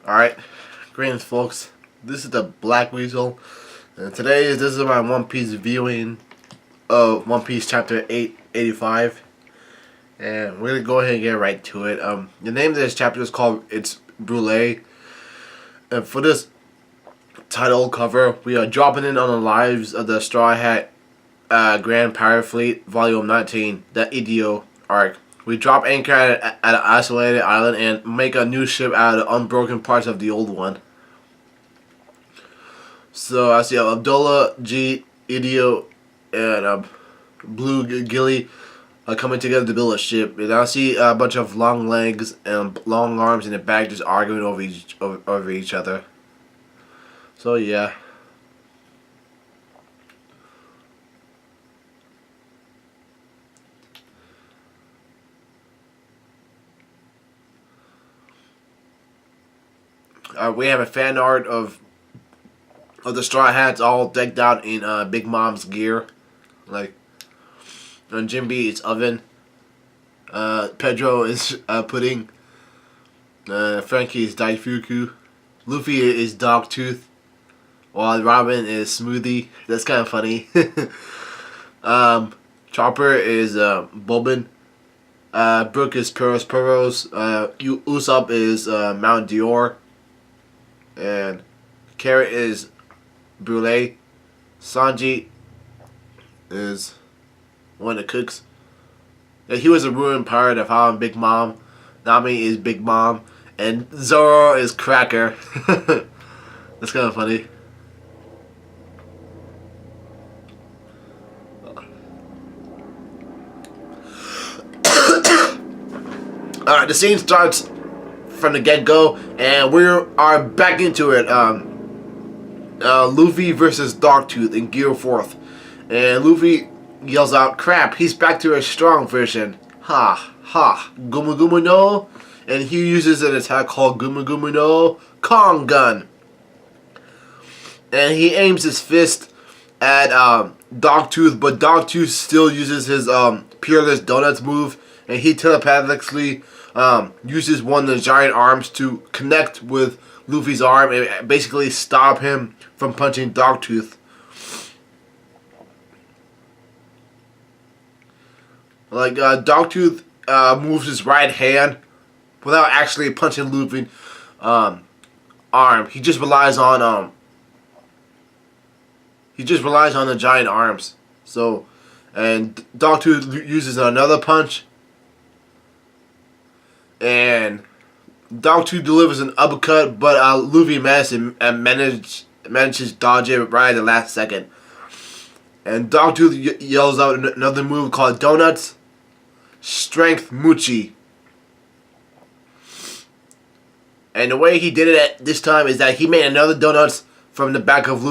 Alright, greetings folks. This is the BlackWeasel, and this is my One Piece viewing of One Piece chapter 885. And we're gonna go ahead and get right to it. The name of this chapter is called It's Brûlé. And for this title cover, we are dropping in on the lives of the Straw Hat Grand Pirate Fleet, Volume 19, the Adios arc. We drop anchor at an isolated island and make a new ship out of the unbroken parts of the old one. So I see Abdullah, G, Idio, and Blue Gilly coming together to build a ship. And I see a bunch of long legs and long arms in the back just arguing over each other. So yeah. We have a fan art of the Straw Hats all decked out in Big Mom's gear. Like, on Jinbe it's Oven. Pedro is Pudding. Frankie is Daifuku. Luffy is Dogtooth. While Robin is Smoothie. That's kind of funny. Chopper is Bobbin. Brook is Puros. Usopp is Mount Dior. And Carrot is Brûlé. Sanji is one of the cooks. Yeah, he was a ruined pirate of how Big Mom. Nami is Big Mom. And Zoro is Cracker. That's kind of funny. Alright, the scene starts from the get-go, and we are back into it. Luffy versus Dogtooth in Gear 4th. And Luffy yells out, "Crap, he's back to his strong version. Ha, ha, Gumu Gumu no." And he uses an attack called Gumu Gumu no Kong Gun. And he aims his fist at Dogtooth, but Dogtooth still uses his Peerless Donuts move, and he telepathically uses one of the giant arms to connect with Luffy's arm and basically stop him from punching Dogtooth. Like, Dogtooth moves his right hand without actually punching Luffy's arm. He just relies on the giant arms. So, and Dogtooth uses another punch. And Dogtooth delivers an uppercut, but Luffy manages to dodge it right at the last second. And Dogtooth yells out another move called Donuts Strength Muchi. And the way he did it at this time is that he made another donuts from the back of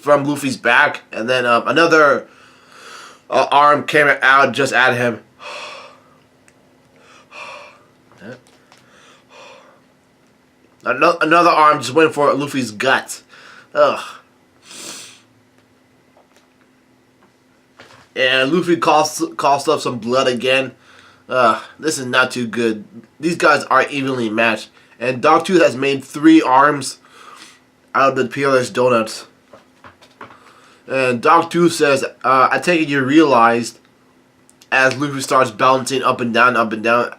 Luffy's back, and then another arm came out just at him. Another arm just went for Luffy's guts. Ugh. And Luffy coughed up some blood again. This is not too good. These guys are evenly matched. And Dogtooth has made 3 arms out of the Peerless Donuts. And Dogtooth says, I take it you realized, as Luffy starts bouncing up and down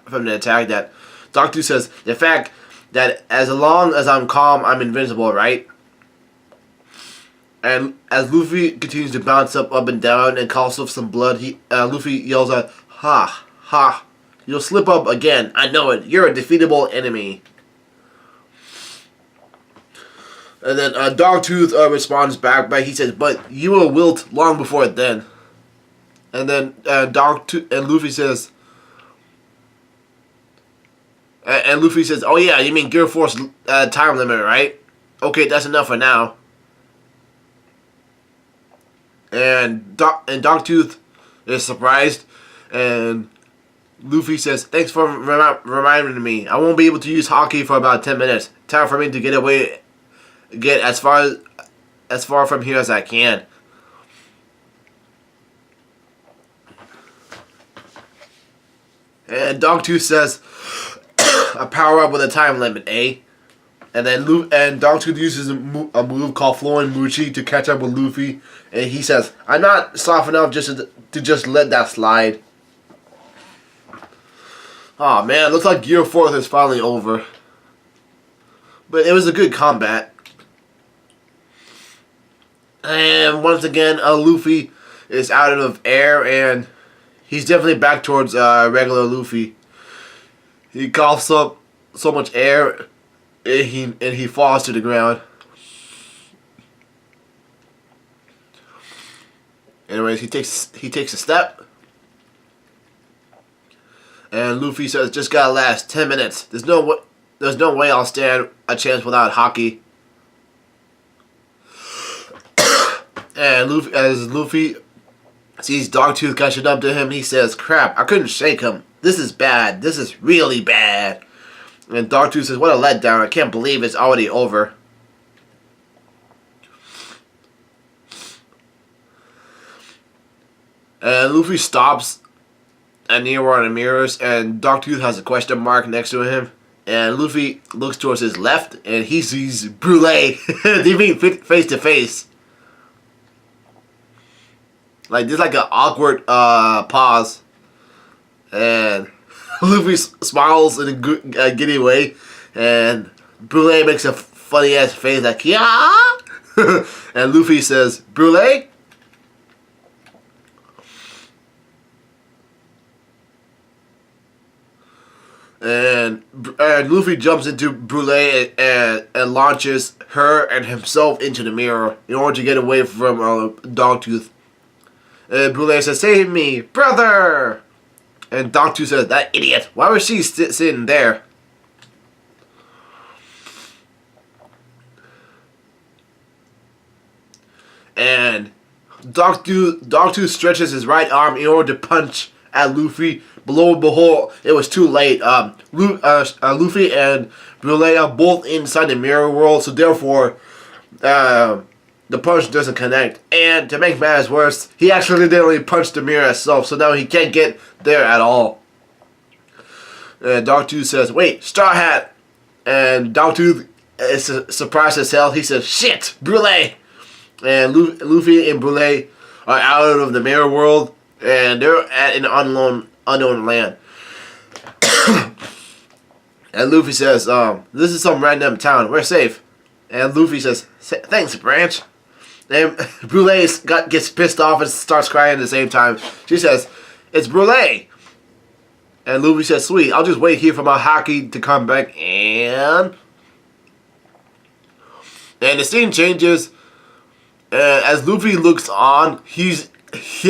from the attack, that Dogtooth says, the fact that as long as I'm calm, I'm invincible, right? And as Luffy continues to bounce up and down and coughs up some blood, Luffy yells out, "Ha, ha, you'll slip up again. I know it. You're a defeatable enemy." And then Dogtooth responds back, but he says, "But you were wilt long before then." And then Dogtooth and Luffy says, "Oh yeah, you mean Gear Force time limit, right? Okay, that's enough for now." And Dogtooth is surprised, and Luffy says, "Thanks for reminding me. I won't be able to use hockey for about 10 minutes. Time for me to get as far from here as I can." And Dogtooth says, "A power up with a time limit, eh?" and Dogtooth uses a move called Flowing Muchi to catch up with Luffy, and he says, "I'm not soft enough to just let that slide." Oh man, looks like Gear 4 is finally over. But it was a good combat. And once again, Luffy is out of air, and he's definitely back towards regular Luffy. He coughs up so much air, and he falls to the ground. Anyways, he takes a step. And Luffy says, "Just gotta last 10 minutes. There's no way I'll stand a chance without hockey." And as Luffy sees Dogtooth catching up to him, he says, "Crap, I couldn't shake him. This is bad. This is really bad." And Dogtooth says, "What a letdown. I can't believe it's already over." And Luffy stops near one of the mirrors, and Dogtooth has a question mark next to him. And Luffy looks towards his left, and he sees Brule. They meet face to face. Like, there's like an awkward pause. And Luffy smiles in a giddy way, and Brule makes a funny ass face like, "Yeah!" And Luffy says, "Brule?" And Luffy jumps into Brule and launches her and himself into the mirror in order to get away from Dogtooth. And Brule says, "Save me, brother!" And Dogtooth says, "That idiot! Why was she sitting there?" And Dogtooth stretches his right arm in order to punch at Luffy. Below and behold, it was too late. Luffy and Brule are both inside the mirror world, so therefore, the punch doesn't connect. And to make matters worse, he accidentally punched the mirror itself, so now he can't get there at all. And Dogtooth says, "Wait, Straw Hat!" And Dogtooth is surprised as hell. He says, "Shit, Brule!" And Luffy and Brule are out of the mirror world, and they're at an unknown land. And Luffy says, "This is some random town. We're safe." And Luffy says, "Thanks, Branch." And Brule gets pissed off and starts crying at the same time. She says, "It's Brule." And Luffy says, "Sweet, I'll just wait here for my hockey to come back." And the scene changes. As Luffy looks on, he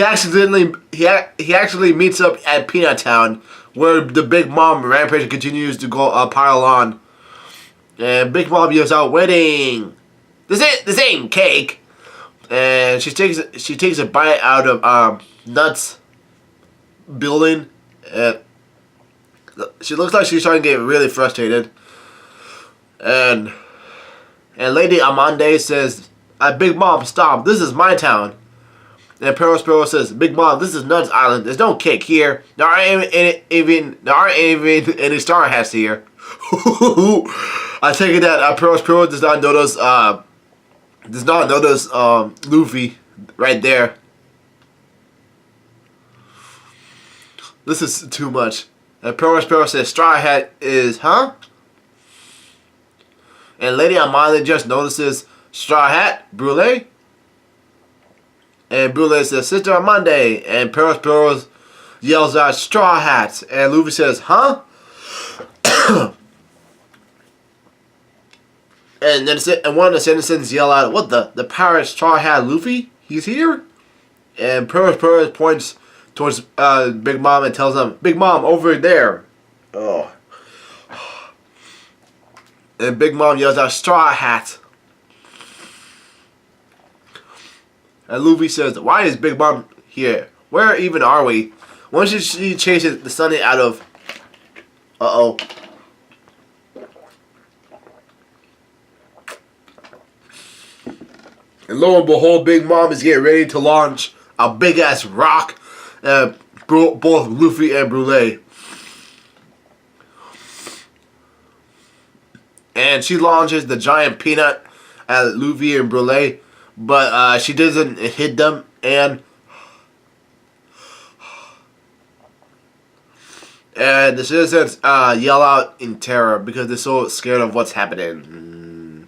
actually meets up at Peanut Town, where the Big Mom rampage continues to go pile on. And Big Mom yells out, "Wedding! This ain't cake!" And she takes a bite out of Nuts' building, and she looks like she's starting to get really frustrated. And Lady Amande says, "Big Mom, stop! This is my town." And Pearl says, "Big Mom, this is Nuts Island. There's no cake here. There aren't even any Star Hats here." I take it that Pearl does not notice Luffy right there. This is too much. And Pearl says, "Straw Hat is, huh?" And Lady Amanda just notices Straw Hat, Brule. And Brule says, "Sister Amande." And Pearl yells out, "Straw Hats." And Luffy says, "Huh?" And one of the citizens yell out, "What the pirate Straw Hat Luffy? He's here?" And Pearl points towards Big Mom and tells him, "Big Mom, over there." Oh. And Big Mom yells out, "Straw Hat." And Luffy says, "Why is Big Mom here? Where even are we?" Once she chases the Sunny out of... Uh-oh. And lo and behold, Big Mom is getting ready to launch a big-ass rock at both Luffy and Brule. and she launches the giant peanut at Luffy and Brule, but she doesn't hit them, and the citizens yell out in terror because they're so scared of what's happening.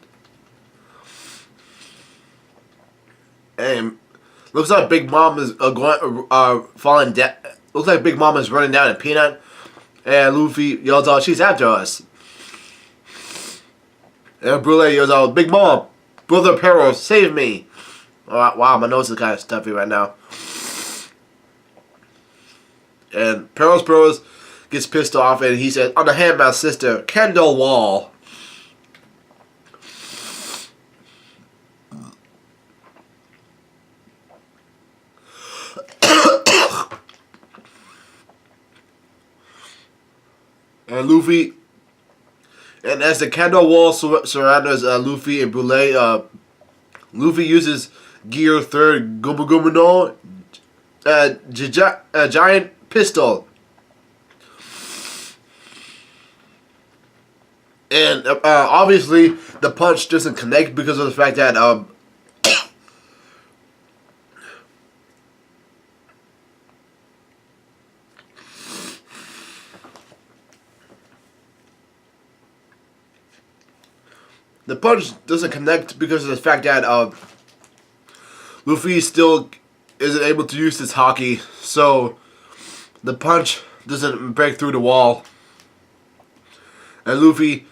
And looks like Big Mom is falling down. Looks like Big Mom is running down a peanut, and Luffy yells out, "She's after us!" And Brule yells out, "Big Mom, Brother Peril, save me!" Oh, wow, my nose is kind of stuffy right now. And Peril's gets pissed off, and he says, "On the hand, my sister, Kendall Wall." And Luffy, and as the Kendall Wall surrounds Luffy and Brule, Luffy uses Gear 3rd Guma Guma no giant pistol. And obviously the punch doesn't connect because of the fact that the punch doesn't connect because of the fact that Luffy still isn't able to use his haki, so the punch doesn't break through the wall. And Luffy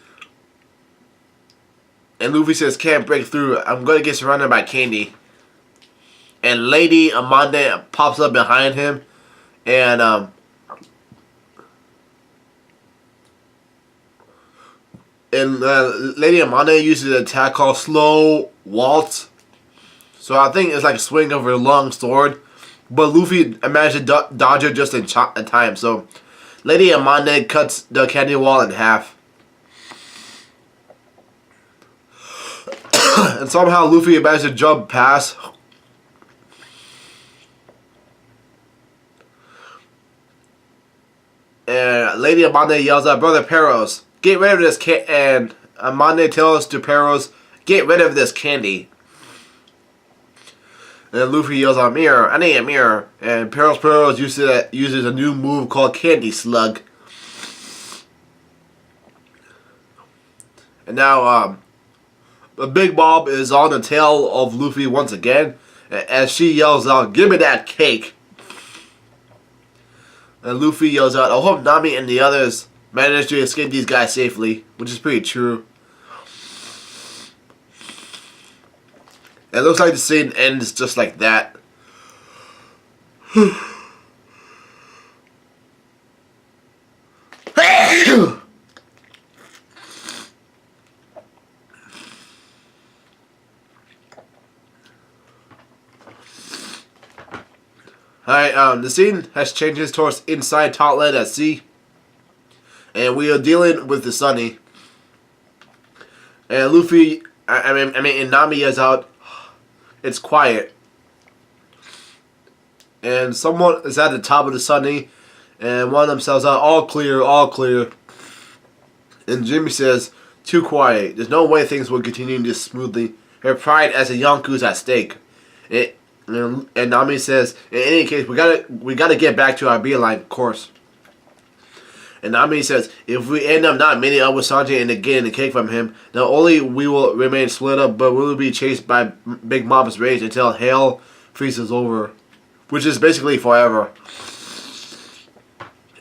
says, "Can't break through. I'm gonna get surrounded by candy." And Lady Amande pops up behind him, and Lady Amande uses an attack called Slow Waltz. So I think it's like a swing of her long sword, but Luffy managed to dodge it just in time. So Lady Amande cuts the candy wall in half. And somehow Luffy managed to jump past. And Lady Amande yells out, "Brother Peros, get rid of this and Amande tells to Peros, "Get rid of this candy." And then Luffy yells out, "Mirror, I need a mirror." And Peros uses a new move called Candy Slug. And now the Big Mom is on the tail of Luffy once again, as she yells out, "Give me that cake." And Luffy yells out, "I hope Nami and the others manage to escape these guys safely," which is pretty true. It looks like the scene ends just like that. Alright, the scene has changes towards inside Totland at sea. And we are dealing with the Sunny. And Luffy, and Nami is out. It's quiet. And someone is at the top of the Sunny. And one of them sells out, "All clear, all clear." And Jimmy says, "Too quiet. There's no way things will continue this smoothly. Her pride as a Yonko is at stake." And Nami says, "In any case, we gotta get back to our beeline course." And Nami says, "If we end up not meeting up with Sanji and getting the cake from him, not only we will remain split up, but we will be chased by Big Mom's rage until hell freezes over," which is basically forever.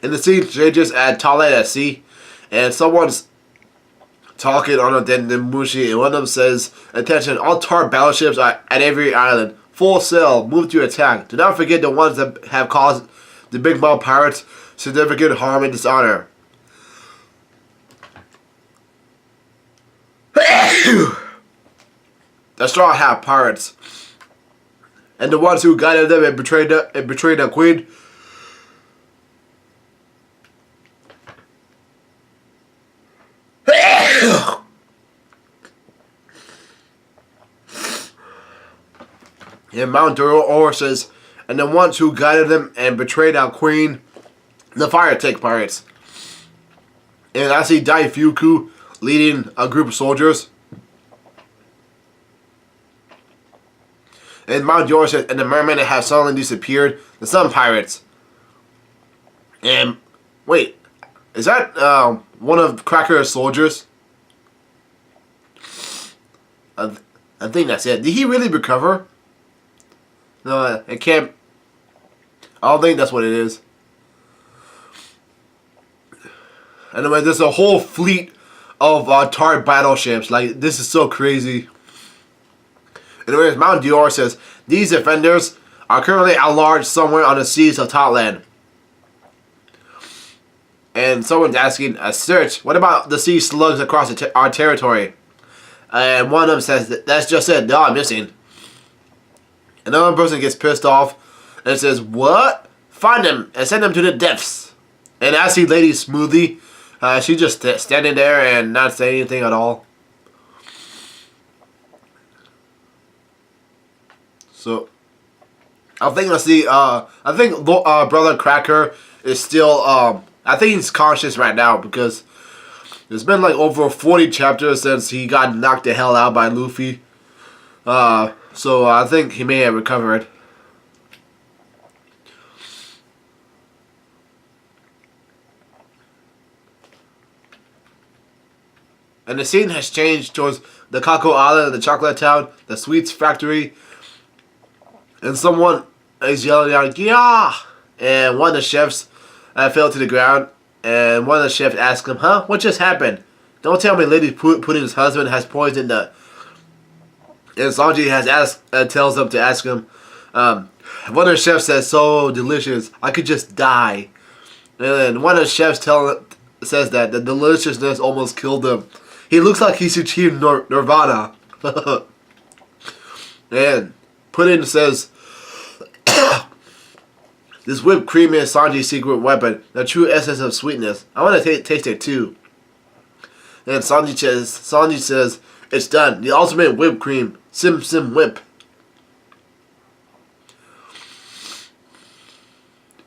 And the scene changes at Totland at sea, and someone's talking on a Dendemushi, and one of them says, "Attention, all Tar battleships are at every island. Full sail, move to attack. Do not forget the ones that have caused the Big Mom pirates significant harm and dishonor." The Straw Hat Pirates. And the ones who guided them and betrayed their queen. And Mount Duro says, "And the ones who guided them and betrayed our queen, the Fire Tank Pirates." And I see Daifuku leading a group of soldiers. And Mount George and the mermen have suddenly disappeared. The Sun Pirates. And wait, is that one of Cracker's soldiers? I think that's it. Did he really recover? No, it can't. I don't think that's what it is. Anyway, there's a whole fleet of Tart battleships. Like, this is so crazy. Anyways, Mount Dior says, these defenders are currently at large somewhere on the seas of Totland. And someone's asking, a search? What about the sea slugs across our territory? And one of them says, that's just it, they're all missing. Another person gets pissed off and says, what? Find them and send them to the depths. And I see Lady Smoothie. She's just standing there and not saying anything at all. So, I think Brother Cracker is still, I think he's conscious right now because there's been like over 40 chapters since he got knocked the hell out by Luffy. So I think he may have recovered. And the scene has changed towards the Cocoa Island, the chocolate town, the sweets factory. And someone is yelling out, yeah! And one of the chefs fell to the ground. And one of the chefs asked him, huh? What just happened? Don't tell me Lady Pudding's husband has poisoned the... And Sanji tells them to ask him. One of the chefs says, so delicious, I could just die. And one of the chefs says that the deliciousness almost killed him. He looks like he's achieved nirvana. And Pudding says, this whipped cream is Sanji's secret weapon, the true essence of sweetness. I want to taste it too. And Sanji says, it's done. The ultimate whipped cream. Sim Sim Whip.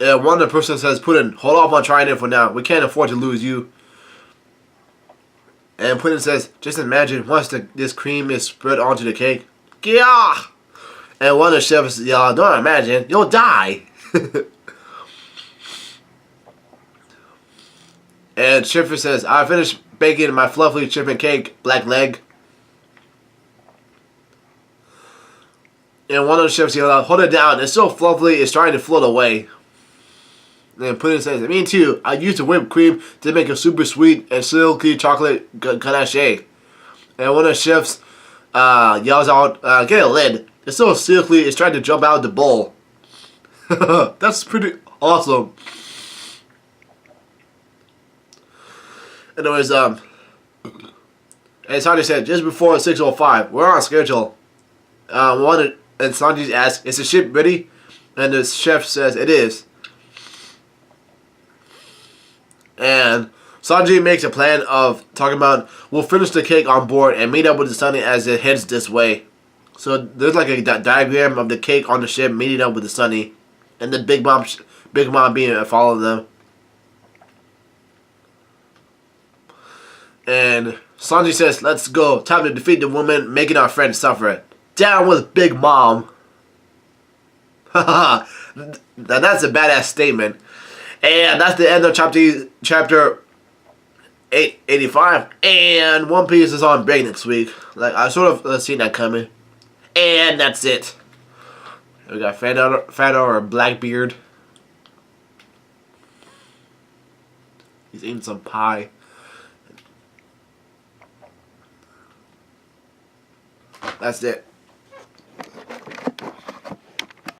And one of the person says, Pudding, hold off on trying it for now. We can't afford to lose you. And Pudding says, just imagine once this cream is spread onto the cake. Yeah! And one of the chefs yell, don't imagine, you'll die. And Chiffer says, I finished baking my fluffy chicken cake, black leg. And one of the chefs yell out, hold it down, it's so fluffy, it's trying to float away. And Pudding says, me too, I used the whipped cream to make a super sweet and silky chocolate ganache. And one of the chefs yells out, get a lid. It's so silky, it's trying to jump out of the bowl. That's pretty awesome. Anyways, and Sanji said, just before 6:05, we're on schedule. And Sanji asks, is the ship ready? And the chef says, it is. And Sanji makes a plan of talking about, we'll finish the cake on board and meet up with the Sunny as it heads this way. So there's like a diagram of the cake on the ship meeting up with the Sunny. And the Big Mom being following them. And Sanji says, let's go. Time to defeat the woman making our friends suffer. Down with Big Mom. Haha. That's a badass statement. And that's the end of chapter 885. And One Piece is on break next week. Like, I sort of seen that coming. And that's it. We got Fat or Blackbeard. He's eating some pie. That's it.